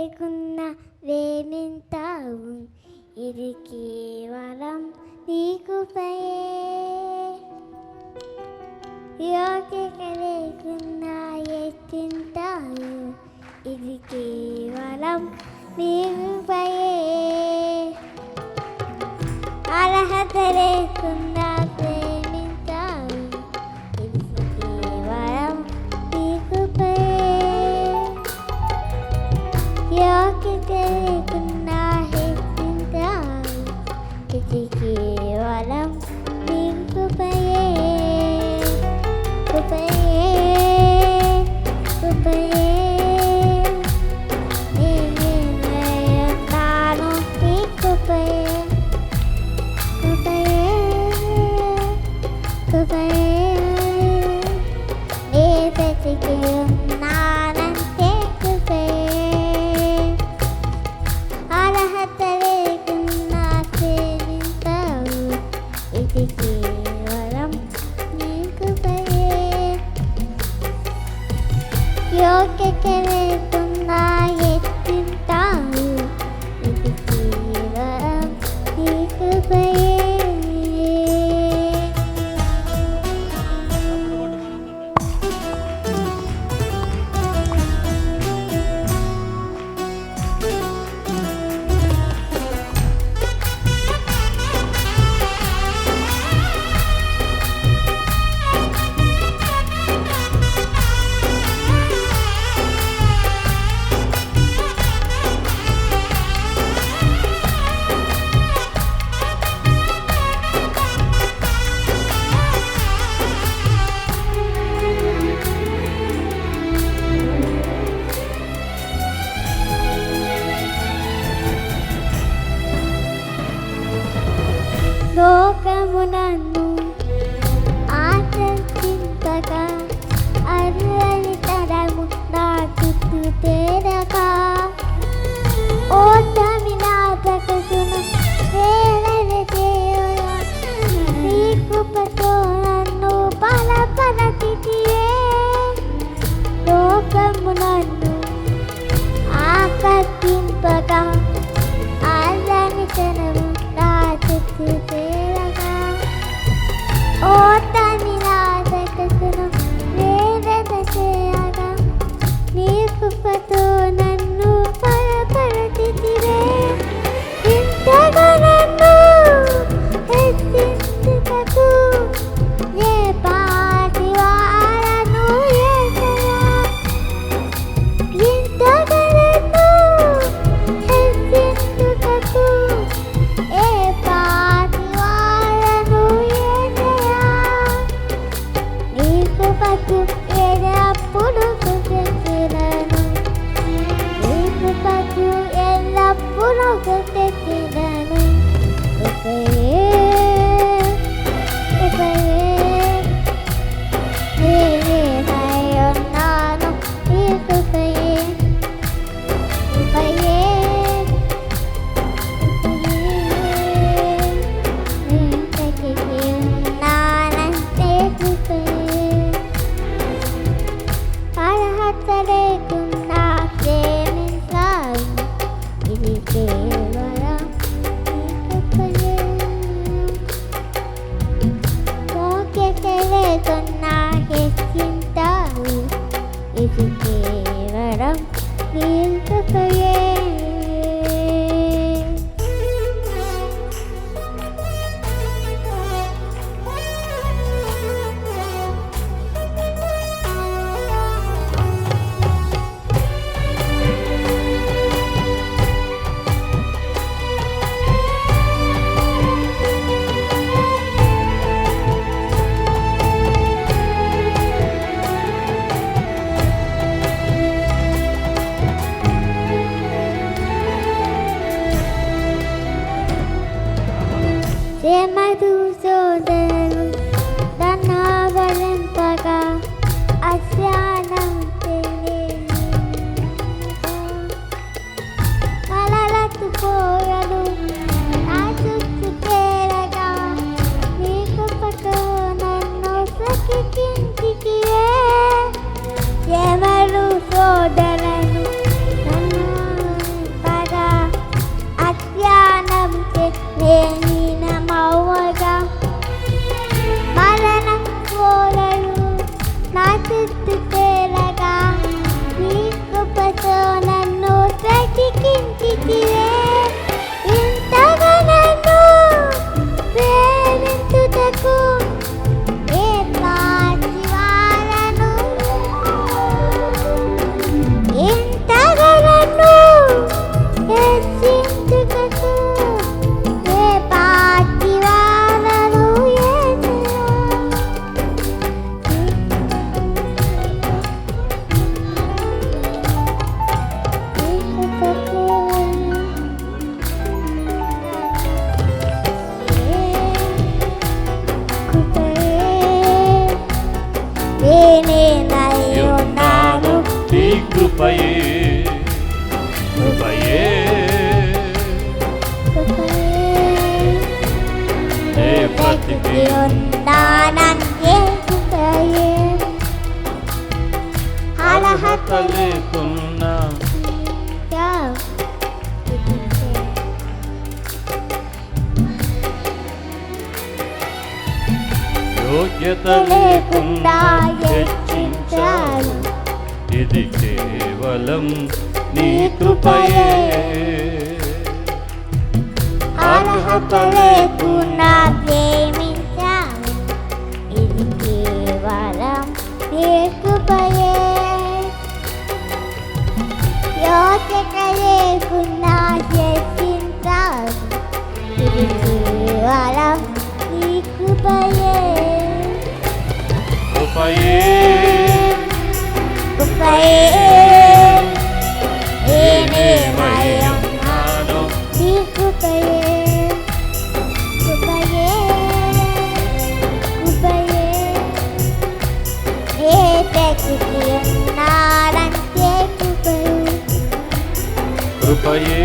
లేకున్నా వేమింతావు, ఇది కేవలం నీ కృపయే. యోగ్యత లేకున్నా ఎత్తింతావు, ఇది కేవలం నీ కృపయే. అర్హత లేకున్నా ప్రేమించావు, ఇది కేవలం నీ కృపయే. యోగ్యత లేకున్నా హెచ్చించావు, ఇది కేవలం నీ కృపయే. కృపయే కృపయే నేనున్నాను నీ కృపయే. కృపయే కృపయే నీ బ్రతికి ఉన్నానంటే కృపయే. అర్హత లేకున్నా ప్రేమించావు, ఇది కేవలం నీ కృపయే. యోగ్యత లేకున్నా ఎత్తింటావు, ఇది కేవలం నీ కృపయే. లోకము నన్ను ఆచరించగా, అర్రని తరము నా చుట్టూ తేరగా, ఓటమి నా బ్రతుకును వేదన చేయగా, నీ కృపతో నన్ను బలపరచితివే. లోకము నన్ను ఆకర్షింపగా, అర్రని తరము నా చుట్టూ తేరగా, ఓటమి నా బ్రతుకును వేదన చేయగా, నీ కృపతో నన్ను బలపరచితివే. ఇంతగా నన్ను హెచ్చించుటకు ఏ పాటి వాడను యేసయ్యా. ఇంతగా నన్ను హెచ్చించుటకు ఏ పాటి వాడను యేసయ్యా. నీ కృపకు ఎల్లప్పుడూ కృతజ్ఞతలను కృపయే నే బ్రతికి ఉన్నానంటే కృపయే అర్హత లేకున్నా యోగ్యత లేకుండా హెచ్చించాలి ఇది కేవలం నీ కృపయే అర్హత లేకుండా ప్రేమించాలి ఇది కేవలం నీ కృపయే యోగ్యత లేకుండా హెచ్చించాలి ఇది కేవలం నీ కృపయే కృపయే కృపయే నేనేమయ్యున్నాను నీ కృపయే కృపయే కృపయే ఏ తెచ్చి ఉన్నాడంటే కృపయే కృపయే